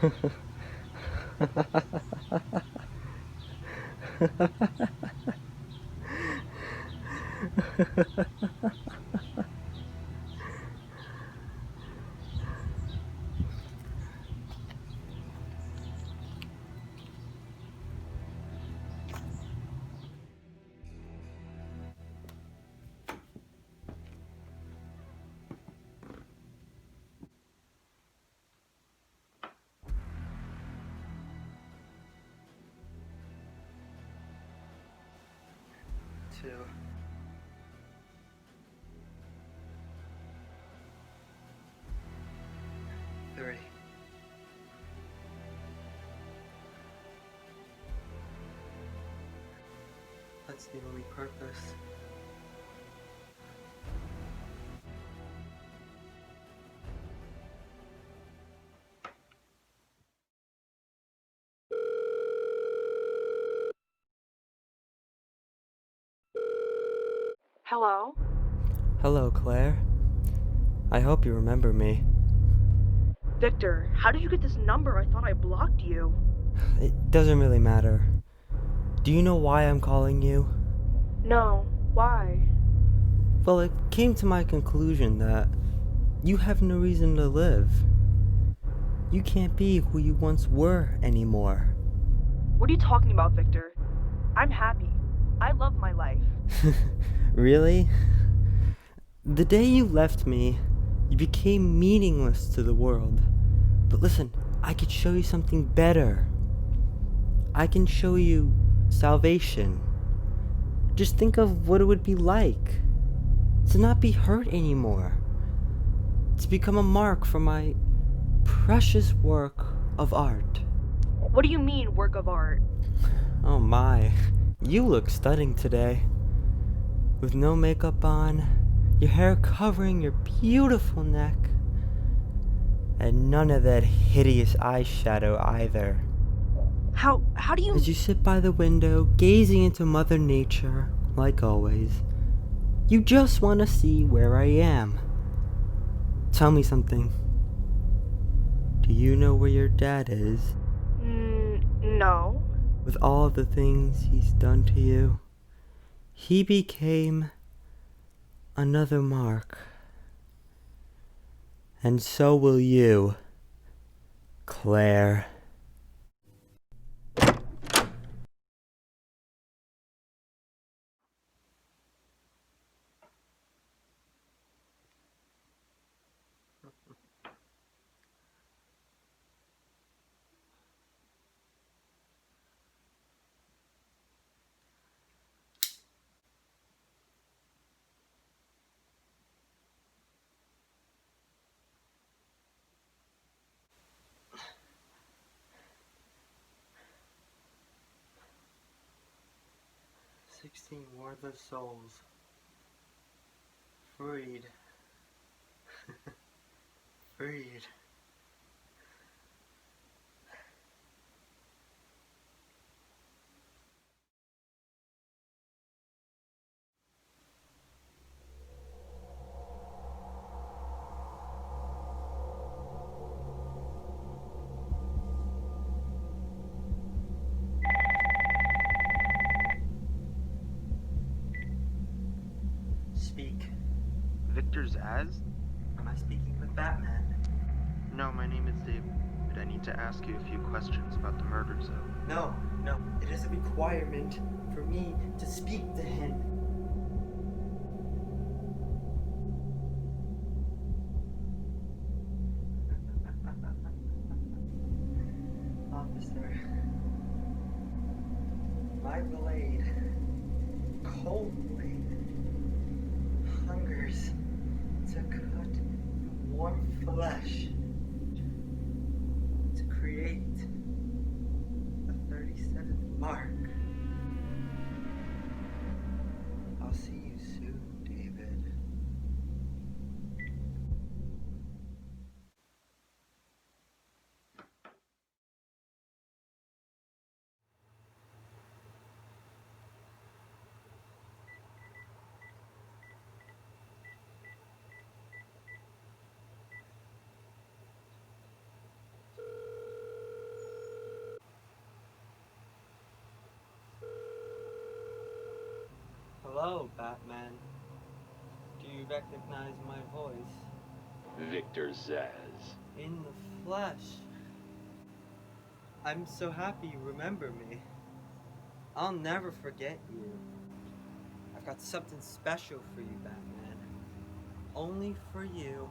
2. Three. That's the only purpose. Hello? Hello, Claire. I hope you remember me. Victor, how did you get this number? I thought I blocked you. It doesn't really matter. Do you know why I'm calling you? No, why? Well, it came to my conclusion that you have no reason to live. You can't be who you once were anymore. What are you talking about, Victor? I'm happy. I love my life. Really? The day you left me, you became meaningless to the world. But listen, I could show you something better. I can show you salvation. Just think of what it would be like to not be hurt anymore. To become a mark for my precious work of art. What do you mean, work of art? Oh my, you look stunning today. With no makeup on, your hair covering your beautiful neck, and none of that hideous eyeshadow either. How do you... As you sit by the window, gazing into Mother Nature, like always, you just want to see where I am. Tell me something. Do you know where your dad is? No. With all the things he's done to you, he became another mark. And so will you, Claire. "16 worthless souls. Freed. Freed." Speak. Victor Zsasz? Am I speaking with Batman? No, my name is David. I need to ask you a few questions about the murder zone. No. It is a requirement for me to speak to him. Officer, my blade, cold blade, hungers to cut warm flesh, to create the 37th mark. Hello, Batman. Do you recognize my voice? Victor Zsasz. In the flesh. I'm so happy you remember me. I'll never forget you. I've got something special for you, Batman. Only for you.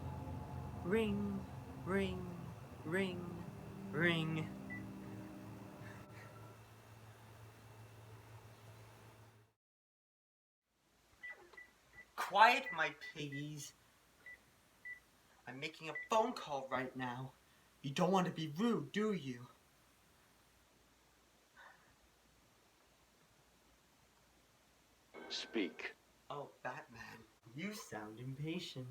Ring, ring, ring, ring. Quiet, my piggies. I'm making a phone call right now. You don't want to be rude, do you? Speak. Oh, Batman, you sound impatient.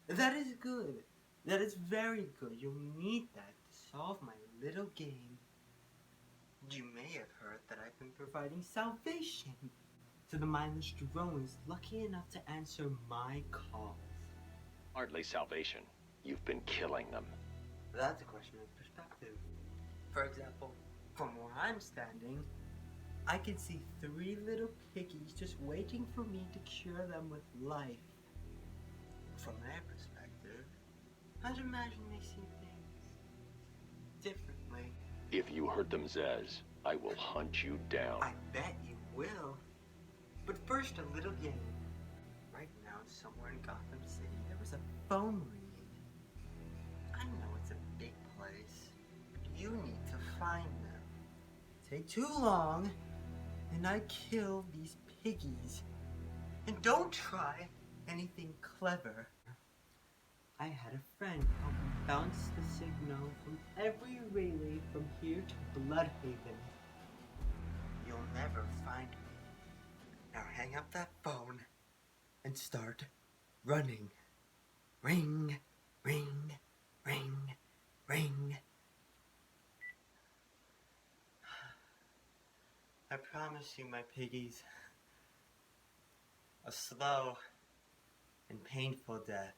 That is good. That is very good. You'll need that to solve my little game. You may have heard that I've been providing salvation to the mindless drones lucky enough to answer my calls. Hardly salvation. You've been killing them. That's a question of perspective. For example, from where I'm standing, I can see 3 little piggies just waiting for me to cure them with life. From their perspective, I'd imagine they see things differently. If you hurt them, Zsasz, I will hunt you down. I bet you will. But first, a little game. Right now, somewhere in Gotham City, there was a phone ringing. I know it's a big place, but you need to find them. Take too long, and I kill these piggies. And don't try anything clever. I had a friend help me bounce the signal from every relay from here to Bloodhaven. You'll never find me. Now hang up that phone and start running. Ring, ring, ring, ring. I promise you, my piggies, a slow and painful death.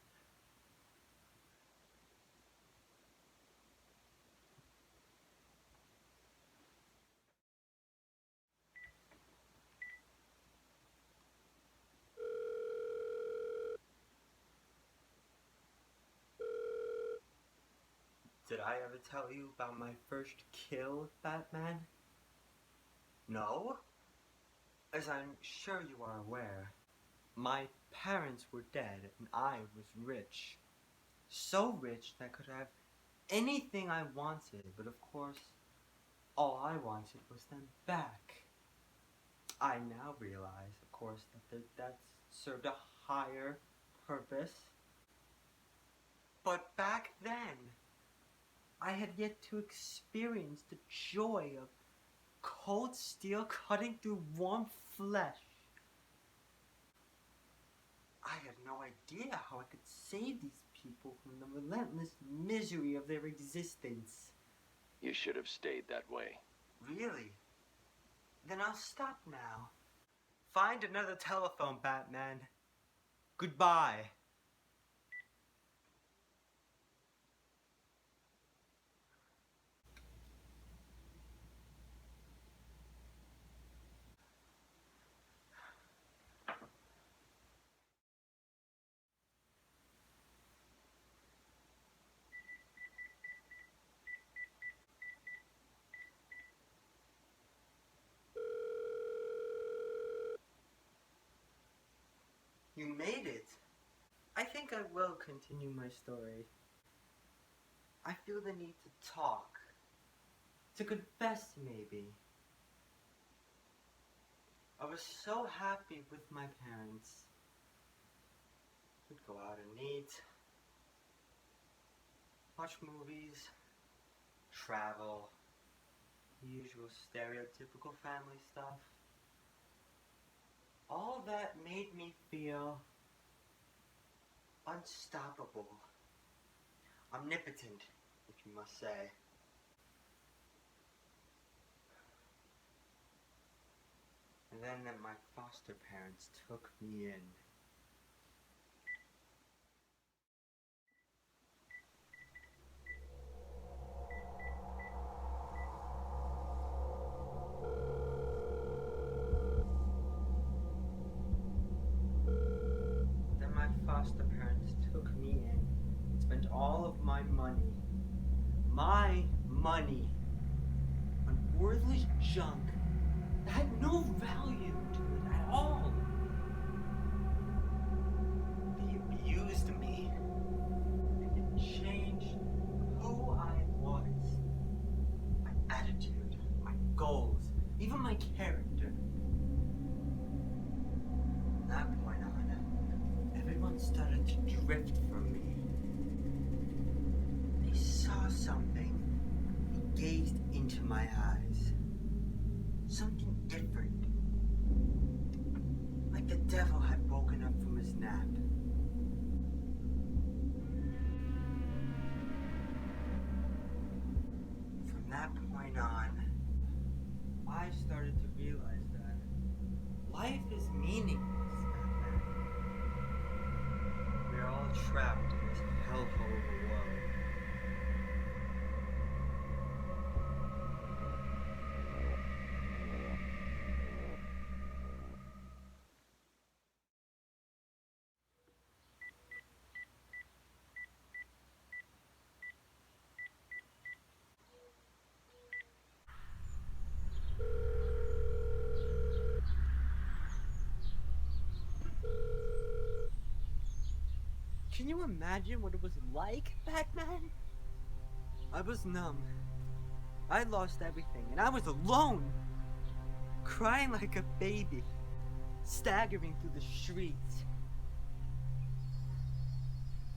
Did I ever tell you about my first kill, Batman? No? As I'm sure you are aware, my parents were dead and I was rich. So rich that I could have anything I wanted, but of course, all I wanted was them back. I now realize, of course, that served a higher purpose. But back then, I had yet to experience the joy of cold steel cutting through warm flesh. I had no idea how I could save these people from the relentless misery of their existence. You should have stayed that way. Really? Then I'll stop now. Find another telephone, Batman. Goodbye. You made it. I think I will continue my story. I feel the need to talk. To confess, maybe. I was so happy with my parents. We'd go out and eat, watch movies, travel, the usual stereotypical family stuff. All that made me feel unstoppable, omnipotent, if you must say. And then my foster parents took me in. all of my money. My money. On worthless junk that had no value to it at all. They abused me. And it changed who I was. My attitude, my goals, even my character. From that point on, everyone started to drift from me. They saw something. They gazed into my eyes. Something different. Like the devil had woken up from his nap. From that point on, I started to realize that life is meaningless. We're all trapped in this hellhole of a world. Can you imagine what it was like, Batman? I was numb. I lost everything, and I was alone. Crying like a baby. Staggering through the streets.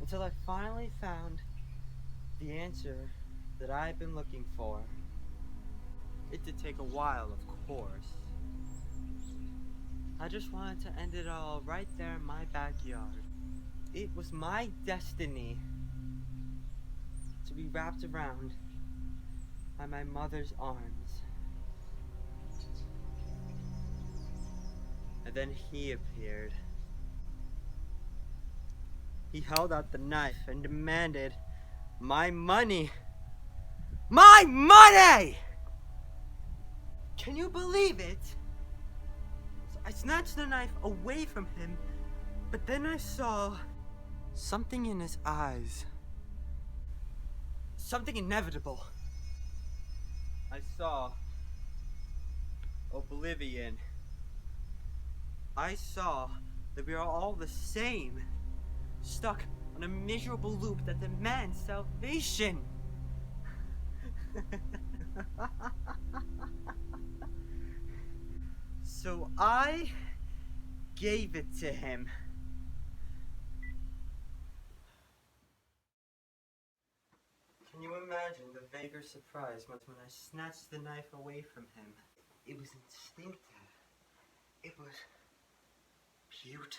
Until I finally found the answer that I've been looking for. It did take a while, of course. I just wanted to end it all right there in my backyard. It was my destiny to be wrapped around by my mother's arms. And then he appeared. He held out the knife and demanded my money. My money! Can you believe it? So I snatched the knife away from him, but then I saw something in his eyes. Something inevitable. I saw oblivion. I saw that we are all the same. Stuck on a miserable loop that demands salvation. So I gave it to him. Can you imagine the vaguer surprise when I snatched the knife away from him? It was instinctive. It was beautiful.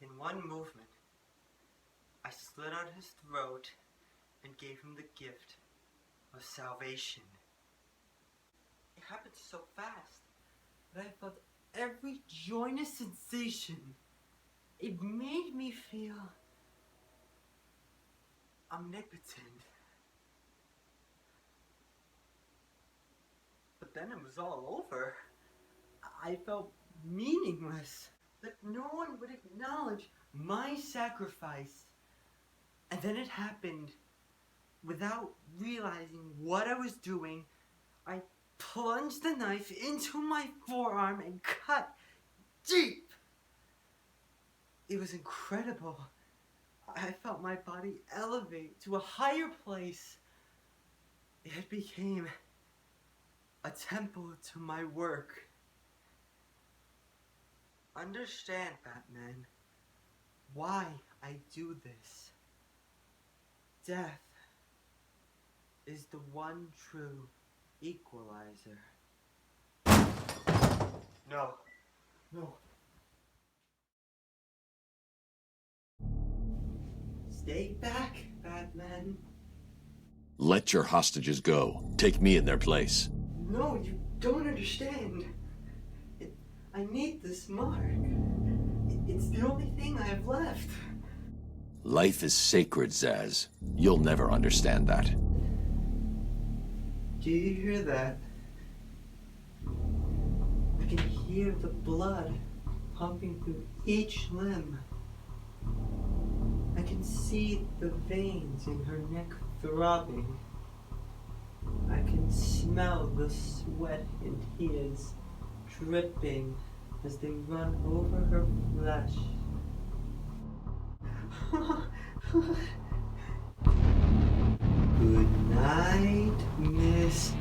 In one movement, I slit out his throat and gave him the gift of salvation. It happened so fast that I felt every joinous sensation. It made me feel omnipotent. But then it was all over. I felt meaningless. That no one would acknowledge my sacrifice. And then it happened. Without realizing what I was doing, I plunged the knife into my forearm and cut deep. It was incredible. I felt my body elevate to a higher place. It became a temple to my work. Understand, Batman, why I do this. Death is the one true equalizer. No. Stay back, Batman. Let your hostages go. Take me in their place. No, you don't understand. I need this mark. It's the only thing I have left. Life is sacred, Zsasz. You'll never understand that. Do you hear that? I can hear the blood pumping through each limb. I can see the veins in her neck throbbing. I can smell the sweat and tears dripping as they run over her flesh. Good night, Miss.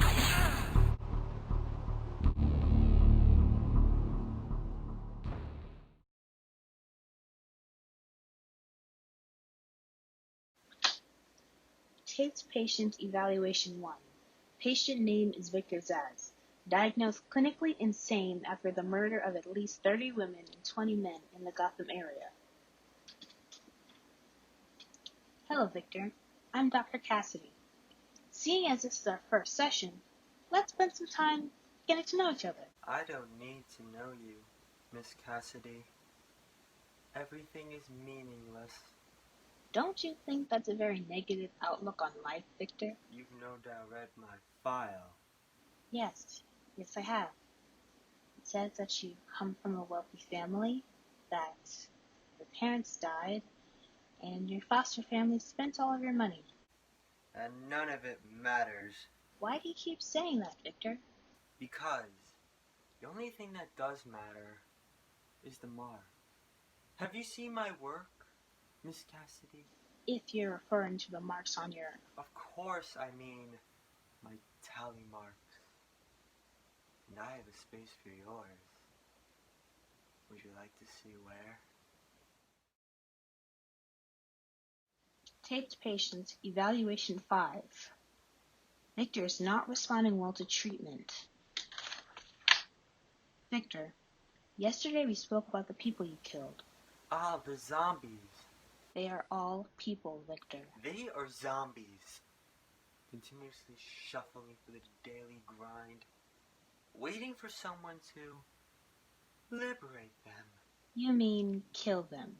Taped Patient Evaluation 1. Patient name is Victor Zsasz. Diagnosed clinically insane after the murder of at least 30 women and 20 men in the Gotham area. Hello, Victor. I'm Dr. Cassidy. Seeing as this is our first session, let's spend some time getting to know each other. I don't need to know you, Miss Cassidy. Everything is meaningless. Don't you think that's a very negative outlook on life, Victor? You've no doubt read my file. Yes, I have. It says that you come from a wealthy family, that your parents died, and your foster family spent all of your money. And none of it matters. Why do you keep saying that, Victor? Because the only thing that does matter is the mark. Have you seen my work, Miss Cassidy? If you're referring to the marks on your... Of course I mean my tally marks. And I have a space for yours. Would you like to see where? Taped Patient Evaluation 5. Victor is not responding well to treatment. Victor, yesterday we spoke about the people you killed. Ah, the zombies. They are all people, Victor. They are zombies. Continuously shuffling for the daily grind. Waiting for someone to liberate them. You mean kill them.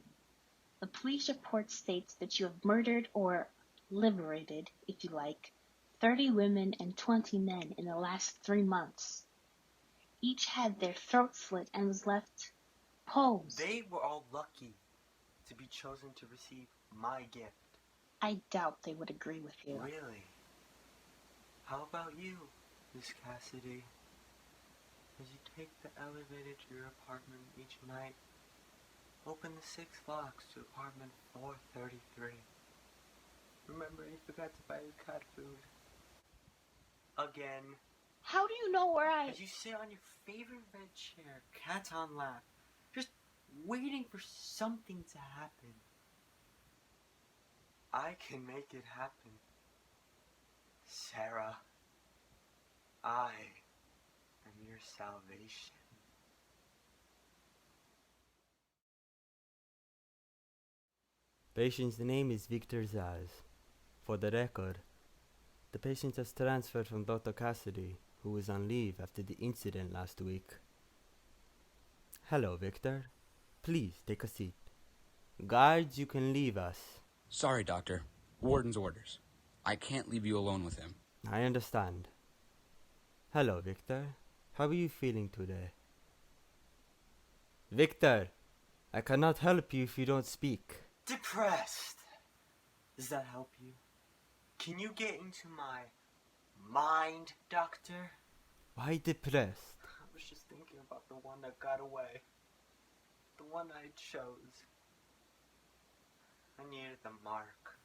The police report states that you have murdered or liberated, if you like, 30 women and 20 men in the last 3 months. Each had their throat slit and was left posed. They were all lucky to be chosen to receive my gift. I doubt they would agree with you. Really? How about you, Miss Cassidy? As you take the elevator to your apartment each night, open the 6 locks to apartment 433. Remember, you forgot to buy your cat food. Again. How do you know where As you sit on your favorite red chair, cat on lap, just waiting for something to happen. I can make it happen. Sarah, I am your salvation. Patient's name is Victor Zsasz. For the record, the patient was transferred from Dr. Cassidy, who was on leave after the incident last week. Hello, Victor. Please take a seat. Guards, you can leave us. Sorry, Doctor. Warden's orders. I can't leave you alone with him. I understand. Hello, Victor. How are you feeling today? Victor, I cannot help you if you don't speak. Depressed. Does that help you? Can you get into my mind, Doctor? Why depressed? I was just thinking about the one that got away. The one I chose. I needed the mark.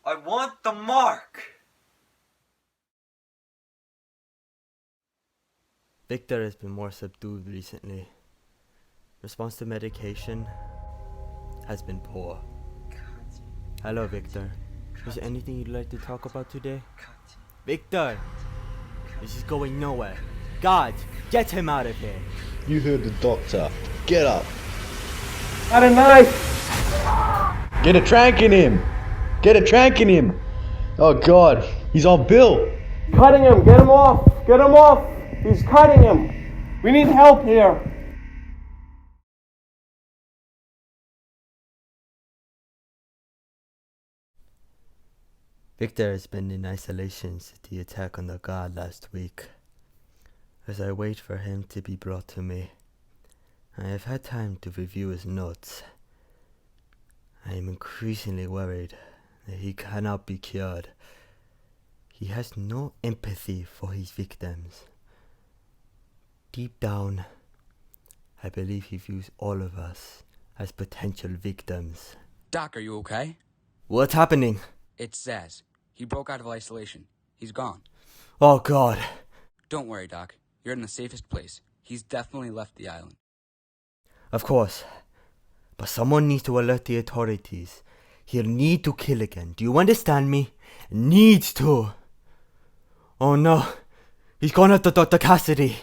I want the mark! Victor has been more subdued recently. Response to medication has been poor. Hello, Victor. Is there anything you'd like to talk about today? Victor! This is going nowhere. Guards, get him out of here! You heard the doctor. Get up. Got a knife! Get a trank in him. Get a trank in him. Oh God, he's on Bill. Cutting him! Get him off! Get him off! He's cutting him! We need help here! Victor has been in isolation since the attack on the guard last week. As I wait for him to be brought to me, I have had time to review his notes I am increasingly worried that he cannot be cured. He has no empathy for his victims. Deep down, I believe he views all of us as potential victims. Doc, are you okay? What's happening? It's Zsasz. He broke out of isolation. He's gone. Oh God. Don't worry, Doc. You're in the safest place. He's definitely left the island. Of course. But someone needs to alert the authorities. He'll need to kill again. Do you understand me? Needs to. Oh no. He's gone after Dr. Cassidy.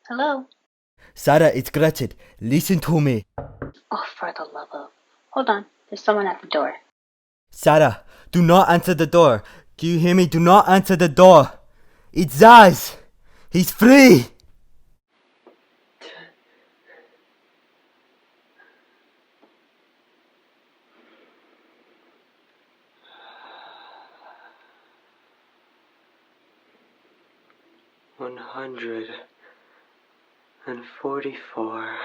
Hello? Sarah, it's Gretchen. Listen to me. Oh, for the love of... Hold on. There's someone at the door. Sarah, do not answer the door. Do you hear me? Do not answer the door. It's Zsasz. He's free. $144.